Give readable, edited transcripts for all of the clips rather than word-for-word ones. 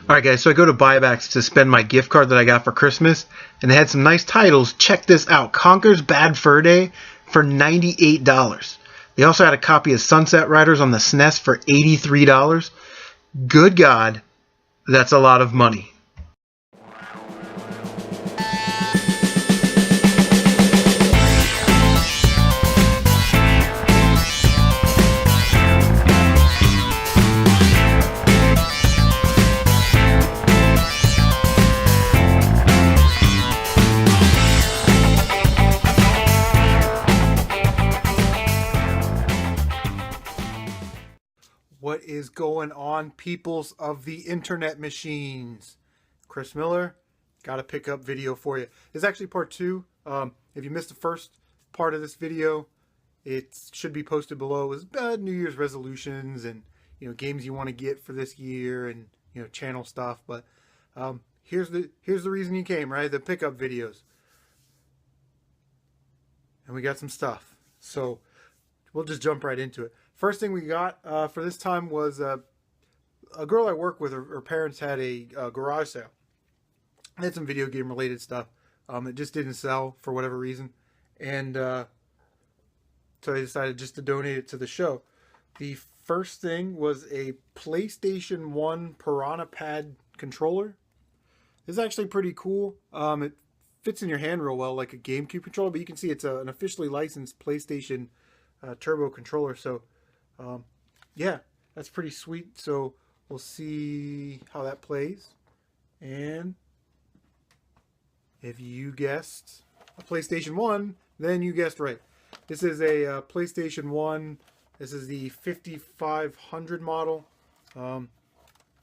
Alright guys, so I go to buybacks to spend my gift card that I got for Christmas, and they had some nice titles. Check this out. Conker's Bad Fur Day for $98. They also had a copy of Sunset Riders on the SNES for $83. Good God, that's a lot of money. What is going on, peoples of the internet machines? Chris Miller, got a pickup video for you. This is actually part two. If you missed the first part of this video, it should be posted below. It was New Year's resolutions and games you want to get for this year and channel stuff. But here's the reason you came, right? The pickup videos, and we got some stuff. So we'll just jump right into it. First thing we got for this time was a girl I work with. Her parents had a garage sale. They had some video game related stuff. It just didn't sell for whatever reason. And so I decided just to donate it to the show. The first thing was a PlayStation 1 Piranha Pad controller. This is actually pretty cool. It fits in your hand real well like a GameCube controller, but you can see it's an officially licensed PlayStation Turbo controller. So yeah, that's pretty sweet. So we'll see how that plays. And if you guessed a PlayStation 1, then you guessed right. This is a PlayStation 1. This is the 5500 model. So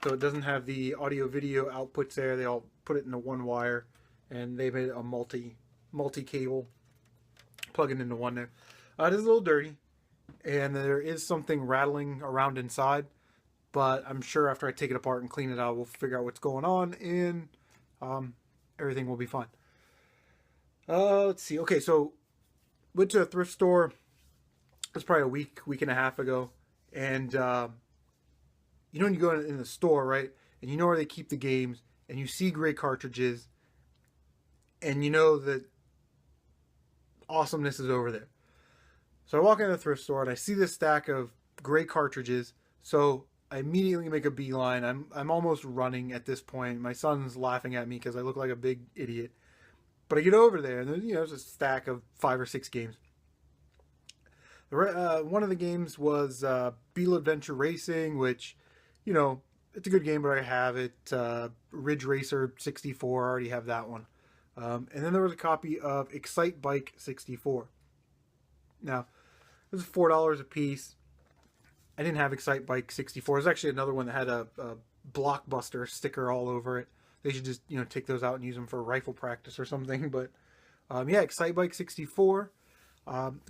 it doesn't have the audio video outputs there. They all put it into one wire, and they made a multi cable plugging into one there. It is a little dirty, and there is something rattling around inside, but I'm sure after I take it apart and clean it out, we'll figure out what's going on, and everything will be fine. Let's see. Okay, so went to a thrift store. It was probably a week and a half ago, and when you go in the store, right, and you know where they keep the games, and you see gray cartridges, and you know that awesomeness is over there. So I walk into the thrift store and I see this stack of gray cartridges. So I immediately make a beeline. I'm almost running at this point. My son's laughing at me because I look like a big idiot. But I get over there and there's a stack of 5 or 6 games. One of the games was Beetle Adventure Racing, which, it's a good game, but I have it. Ridge Racer 64, I already have that one. And then there was a copy of Excite Bike 64. Now, it was $4 a piece. I didn't have Excite Bike 64. There's actually another one that had a Blockbuster sticker all over it. They should just take those out and use them for rifle practice or something. But yeah, Excite Bike 64.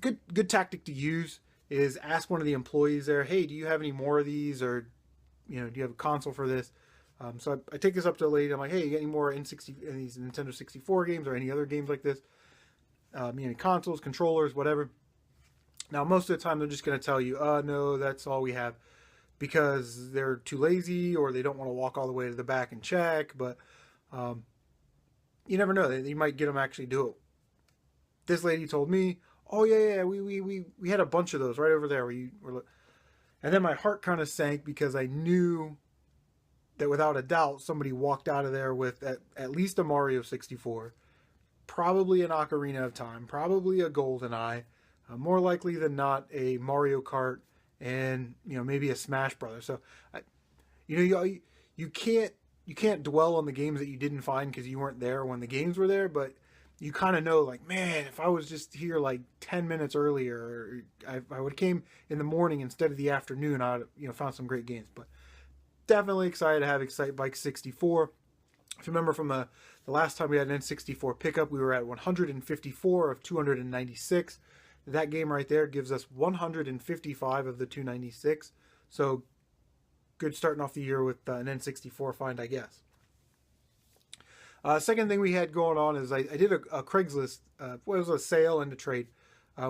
Good tactic to use is ask one of the employees there, hey, do you have any more of these, or do you have a console for this? So I take this up to a lady. I'm like, hey, you got any more these Nintendo 64 games or any other games like this? Any consoles, controllers, whatever. Now, most of the time, they're just going to tell you, no, that's all we have, because they're too lazy or they don't want to walk all the way to the back and check. But you never know. You might get them actually do it. This lady told me, oh, yeah, we had a bunch of those right over there. And then my heart kind of sank because I knew that without a doubt, somebody walked out of there with at least a Mario 64, probably an Ocarina of Time, probably a GoldenEye, more likely than not a Mario Kart, and maybe a Smash Brothers. So, you can't dwell on the games that you didn't find because you weren't there when the games were there, but you kind of know, like, man, if I was just here like 10 minutes earlier, I would have came in the morning instead of the afternoon, I would have found some great games. But definitely excited to have Excite Bike 64. If you remember from the last time we had an N64 pickup, we were at 154 of 296. That game right there gives us 155 of the 296. So good starting off the year with an N64 find, I guess. Second thing we had going on is I did a Craigslist. It was a sale and a trade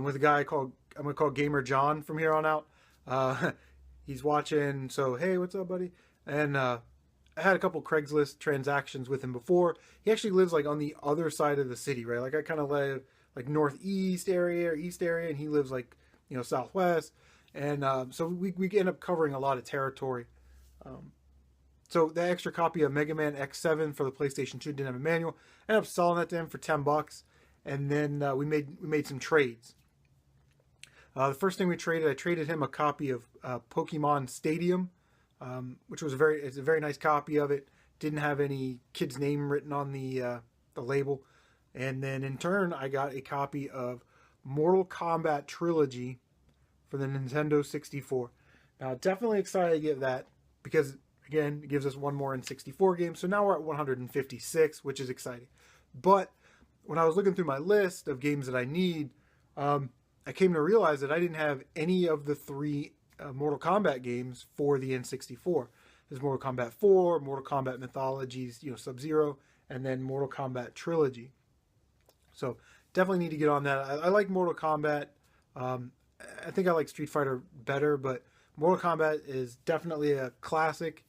with a guy I'm going to call Gamer John from here on out. He's watching, so hey, what's up, buddy? And I had a couple Craigslist transactions with him before. He actually lives like on the other side of the city, right? Like I kind of live like northeast area or east area, and he lives like southwest, and so we end up covering a lot of territory. Um, so the extra copy of Mega Man X7 for the PlayStation 2 didn't have a manual. I ended up selling that to him for $10, and then we made some trades. The first thing I traded him a copy of Pokemon Stadium, which was it's a very nice copy of it. Didn't have any kid's name written on the label, and then in turn I got a copy of Mortal Kombat Trilogy for the Nintendo 64. Now, definitely excited to get that because again, it gives us one more N64 game. So now we're at 156, which is exciting. But when I was looking through my list of games that I need, I came to realize that I didn't have any of the three Mortal Kombat games for the N64. There's Mortal Kombat 4, Mortal Kombat Mythologies, Sub-Zero, and then Mortal Kombat Trilogy. So definitely need to get on that. I like Mortal Kombat. I think I like Street Fighter better, but Mortal Kombat is definitely a classic.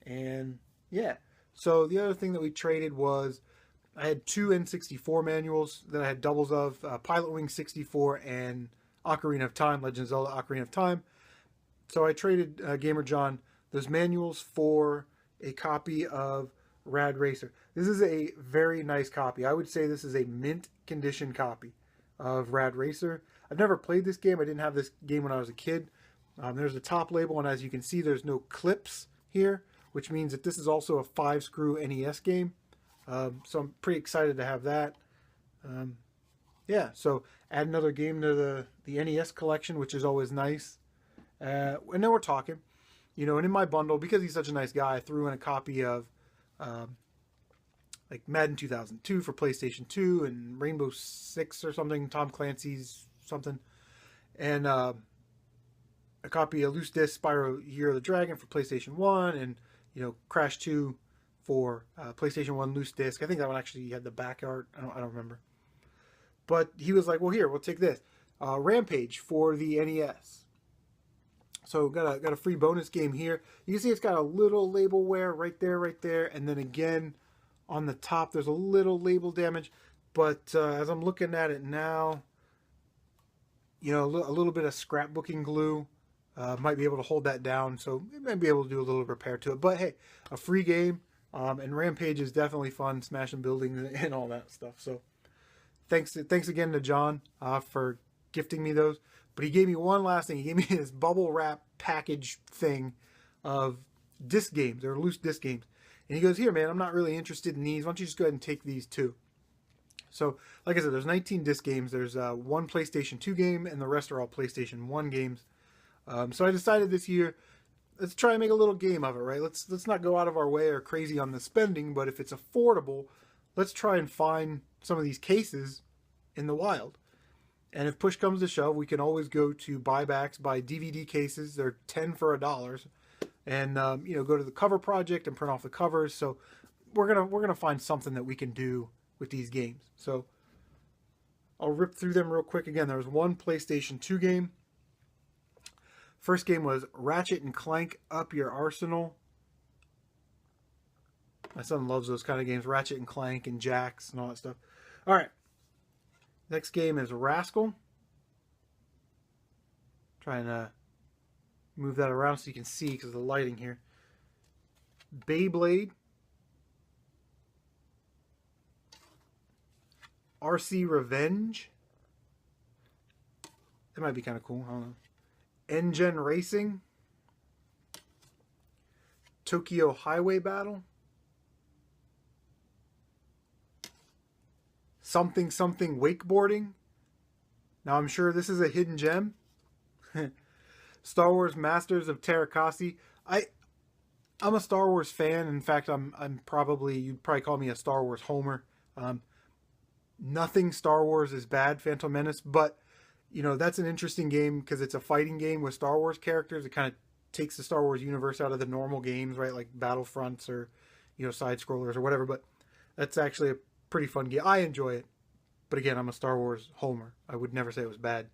And yeah, so the other thing that we traded was I had two N64 manuals that I had doubles of, Pilot Wing 64 and Ocarina of Time, Legend of Zelda Ocarina of Time. So I traded Gamer John those manuals for a copy of Rad Racer. This is a very nice copy. I would say this is a mint condition copy of Rad Racer. I've never played this game. I didn't have this game when I was a kid. There's a top label, and as you can see, there's no clips here, which means that this is also a 5-screw NES game. So I'm pretty excited to have that. Yeah, so add another game to the NES collection, which is always nice. And then we're talking, and in my bundle, because he's such a nice guy, I threw in a copy of like Madden 2002 for PlayStation 2 and Rainbow Six or something, Tom Clancy's something, and a copy of Loose Disc Spyro Year of the Dragon for PlayStation 1, and Crash 2 for PlayStation 1 Loose Disc. I think that one actually had the back art. I don't remember. But he was like, well, here, we'll take this. Rampage for the NES. So got a free bonus game here. You can see it's got a little label wear right there. And then again, on the top, there's a little label damage. But as I'm looking at it now, a little bit of scrapbooking glue might be able to hold that down. So it might be able to do a little repair to it. But hey, a free game. And Rampage is definitely fun, smashing buildings and all that stuff. So thanks again to John for gifting me those. But he gave me one last thing. He gave me this bubble wrap package thing of disc games, or loose disc games. And he goes, here, man, I'm not really interested in these. Why don't you just go ahead and take these too? So, like I said, there's 19 disc games. There's one PlayStation 2 game, and the rest are all PlayStation 1 games. So I decided this year, let's try and make a little game of it, right? Let's not go out of our way or crazy on the spending, but if it's affordable, let's try and find some of these cases in the wild. And if push comes to shove, we can always go to buybacks, buy DVD cases. They're 10 for $1, and go to the Cover Project and print off the covers. So we're gonna find something that we can do with these games. So I'll rip through them real quick. Again, there was one PlayStation 2 game. First game was Ratchet and Clank Up Your Arsenal. My son loves those kind of games, Ratchet and Clank and Jax and all that stuff. All right. Next game is Rascal. Trying to move that around so you can see because of the lighting here. Beyblade. RC Revenge. That might be kind of cool. I don't know. N-Gen Racing. Tokyo Highway Battle. Something Wakeboarding. Now I'm sure this is a hidden gem. Star Wars Masters of Terakasi. I'm a Star Wars fan. In fact, I'm probably, you'd probably call me a Star Wars homer. Nothing Star Wars is bad, Phantom Menace, but that's an interesting game because it's a fighting game with Star Wars characters. It kind of takes the Star Wars universe out of the normal games, right? Like Battlefronts or side scrollers or whatever. But that's actually a pretty fun game. I enjoy it. But again, I'm a Star Wars homer. I would never say it was bad.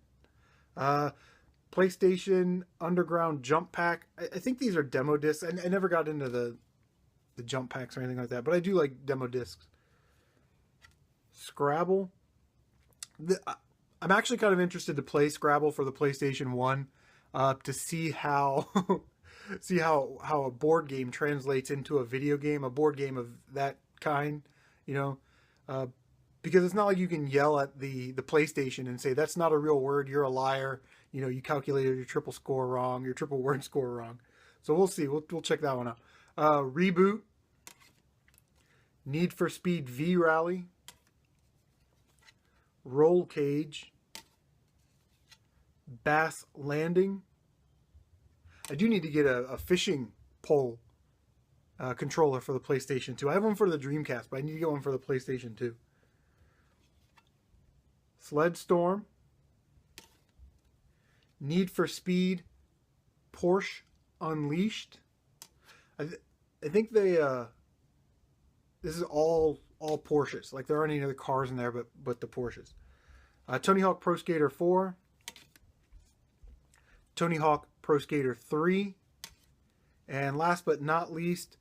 PlayStation Underground Jump Pack. I think these are demo discs. I never got into the jump packs or anything like that, but I do like demo discs. Scrabble. I'm actually kind of interested to play Scrabble for the PlayStation 1 to see how how a board game translates into a video game, a board game of that kind, you know, because it's not like you can yell at the PlayStation and say that's not a real word, you're a liar, you know, you calculated your triple score wrong, your triple word score wrong. So we'll see. We'll check that one out. Reboot, Need for Speed V Rally, Roll Cage, Bass Landing. I do need to get a fishing pole controller for the PlayStation 2. I have one for the Dreamcast, but I need to get one for the PlayStation 2. Sled Storm, Need for Speed, Porsche Unleashed. I think they this is all Porsches. Like there aren't any other cars in there, but the Porsches. Tony Hawk Pro Skater 4, Tony Hawk Pro Skater 3, and last but not least,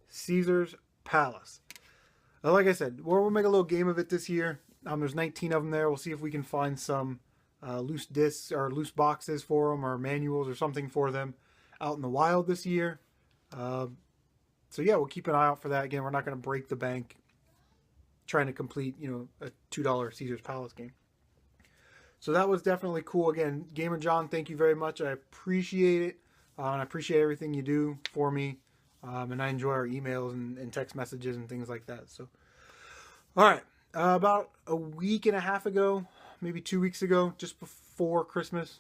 Caesar's Palace. Like I said, we'll make a little game of it this year. There's 19 of them there. We'll see if we can find some loose discs or loose boxes for them or manuals or something for them out in the wild this year. So yeah, we'll keep an eye out for that. Again, we're not going to break the bank trying to complete, you know, a $2 Caesar's Palace game. So that was definitely cool. Again, Gamer John, thank you very much. I appreciate it. And I appreciate everything you do for me. And I enjoy our emails and text messages and things like that. So, all right. About a week and a half ago, maybe 2 weeks ago, just before Christmas,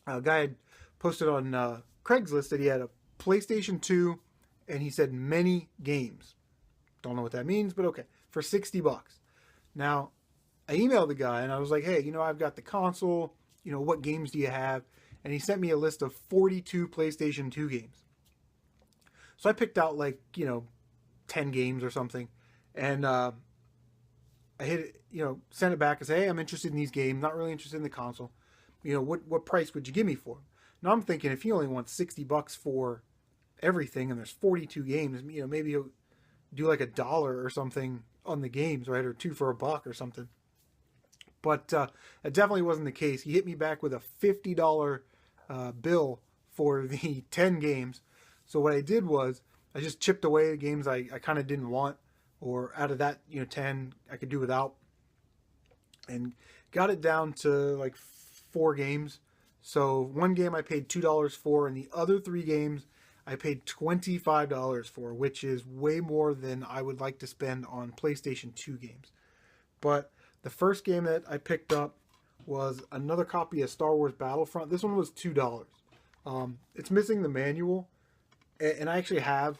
a guy had posted on Craigslist that he had a PlayStation 2 and he said many games. Don't know what that means, but okay. For $60. Now, I emailed the guy and I was like, hey, you know, I've got the console. You know, what games do you have? And he sent me a list of 42 PlayStation 2 games. So I picked out like, you know, 10 games or something. And I hit it, you know, sent it back and say, hey, I'm interested in these games. Not really interested in the console. You know, what price would you give me for them? Now I'm thinking if he only wants $60 for everything and there's 42 games, you know, maybe he'll do like $1 or something on the games, right? Or $2 for $1 or something. But it definitely wasn't the case. He hit me back with a $50 bill for the 10 games. So what I did was I just chipped away the games I kind of didn't want, or out of that, you know, 10 I could do without, and got it down to like 4 games. So one game I paid $2 for, and the other 3 games I paid $25 for, which is way more than I would like to spend on PlayStation 2 games. But the first game that I picked up was another copy of Star Wars Battlefront. This one was $2. It's missing the manual, and I actually have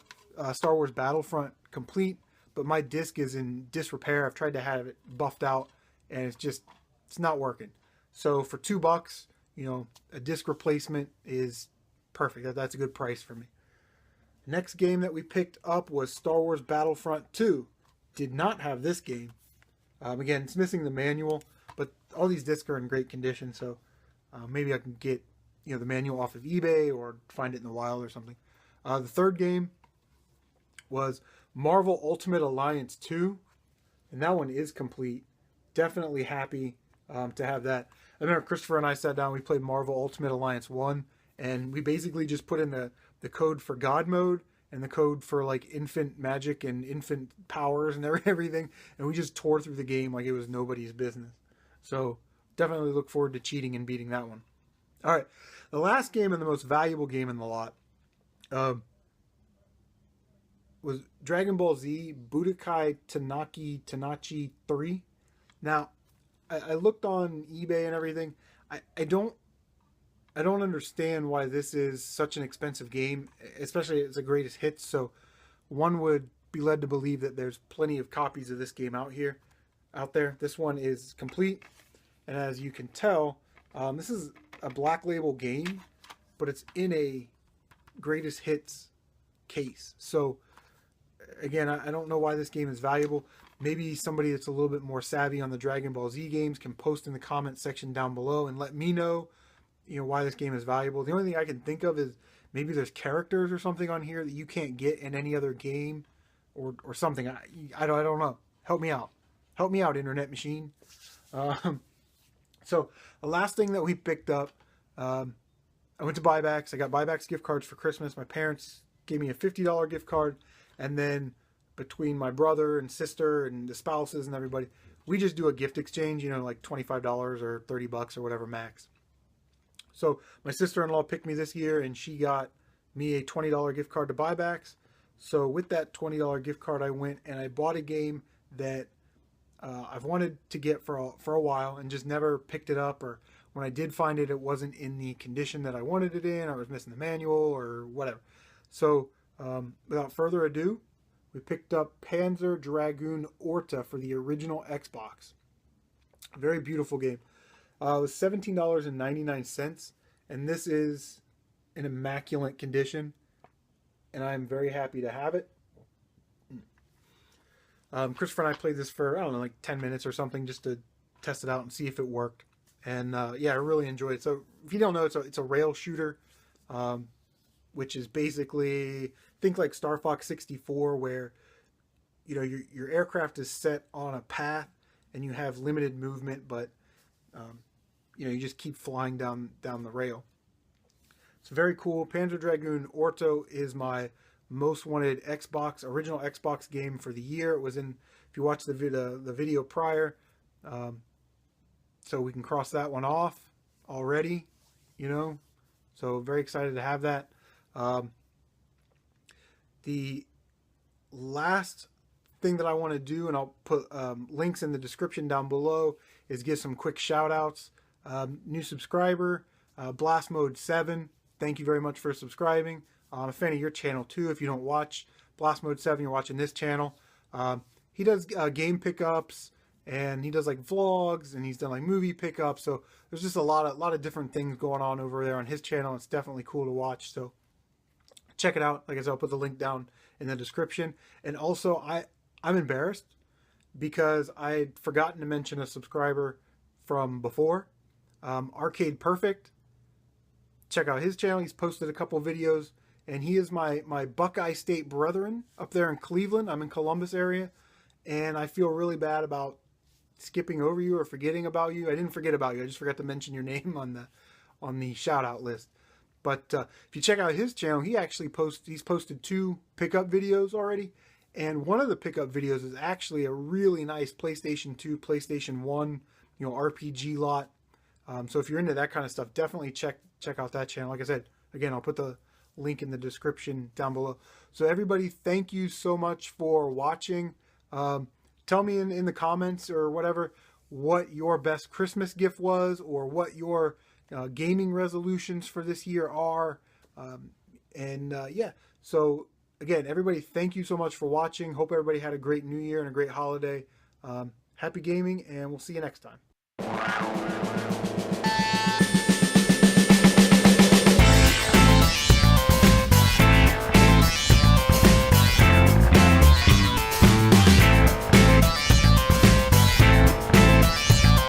Star Wars Battlefront complete, but my disc is in disrepair. I've tried to have it buffed out, and it's not working. So for $2, you know, a disc replacement is perfect. That's a good price for me. Next game that we picked up was Star Wars Battlefront 2. Did not have this game. Again, it's missing the manual, but all these discs are in great condition, so maybe I can get, you know, the manual off of eBay or find it in the wild or something. The third game was Marvel Ultimate Alliance 2, and that one is complete. Definitely happy to have that. I remember Christopher and I sat down, we played Marvel Ultimate Alliance 1, and we basically just put in the code for God mode and the code for like infant magic and infant powers and everything, and we just tore through the game like it was nobody's business. So definitely look forward to cheating and beating that one. All right, the last game and the most valuable game in the lot was Dragon Ball Z Budokai Tenkaichi 3. Now, I looked on eBay and everything. I don't understand why this is such an expensive game, especially it's a greatest hits. So one would be led to believe that there's plenty of copies of this game out there. This one is complete, and as you can tell, this is a Black Label game, but it's in a greatest hits case. So again, I don't know why this game is valuable. Maybe somebody that's a little bit more savvy on the Dragon Ball Z games can post in the comment section down below and let me know, you know, why this game is valuable. The only thing I can think of is maybe there's characters or something on here that you can't get in any other game, or something. I don't know. Help me out. Help me out, Internet Machine. So the last thing that we picked up, I went to Buybacks. I got Buybacks gift cards for Christmas. My parents gave me a $50 gift card, and then between my brother and sister and the spouses and everybody, we just do a gift exchange, like $25 or $30 or whatever max. So my sister-in-law picked me this year, and she got me a $20 gift card to Buybacks. So with that $20 gift card, I went and I bought a game that I've wanted to get for a while and just never picked it up, or when I did find it, it wasn't in the condition that I wanted it in, or I was missing the manual or whatever. So without further ado, we picked up Panzer Dragoon Orta for the original Xbox. A very beautiful game. It was $17.99, and this is in immaculate condition, and I'm very happy to have it. Christopher and I played this for, I don't know, like 10 minutes or something, just to test it out and see if it worked. And yeah, I really enjoyed it. So if you don't know, it's a rail shooter, which is basically, think like Star Fox 64, where your aircraft is set on a path and you have limited movement, but you just keep flying down the rail. It's very cool. Panzer Dragoon Orta is my most wanted original Xbox game for the year. It was in, if you watch the video prior, so we can cross that one off already, so very excited to have that. The last thing that I want to do, and I'll put links in the description down below, is give some quick shout outs. New subscriber, Blast Mode 7, thank you very much for subscribing. I'm a fan of your channel too. If you don't watch Blast Mode 7, you're watching this channel. He does game pickups, and he does like vlogs, and he's done like movie pickups. So there's just a lot of different things going on over there on his channel. It's definitely cool to watch. So check it out. Like I said, I'll put the link down in the description. And also, I'm embarrassed because I'd forgotten to mention a subscriber from before. Arcade Perfect. Check out his channel. He's posted a couple videos, and he is my Buckeye State brethren up there in Cleveland. I'm in Columbus area, and I feel really bad about skipping over you or forgetting about you. I didn't forget about you. I just forgot to mention your name on the shout out list. But if you check out his channel, he's posted 2 pickup videos already, and one of the pickup videos is actually a really nice PlayStation 2, PlayStation 1, RPG lot. So if you're into that kind of stuff, definitely check out that channel. Like I said, again, I'll put the link in the description down below. So everybody, thank you so much for watching. Tell me in the comments or whatever what your best Christmas gift was, or what your gaming resolutions for this year are. Yeah, so again, everybody, thank you so much for watching. Hope everybody had a great New Year and a great holiday. Happy gaming, and we'll see you next time.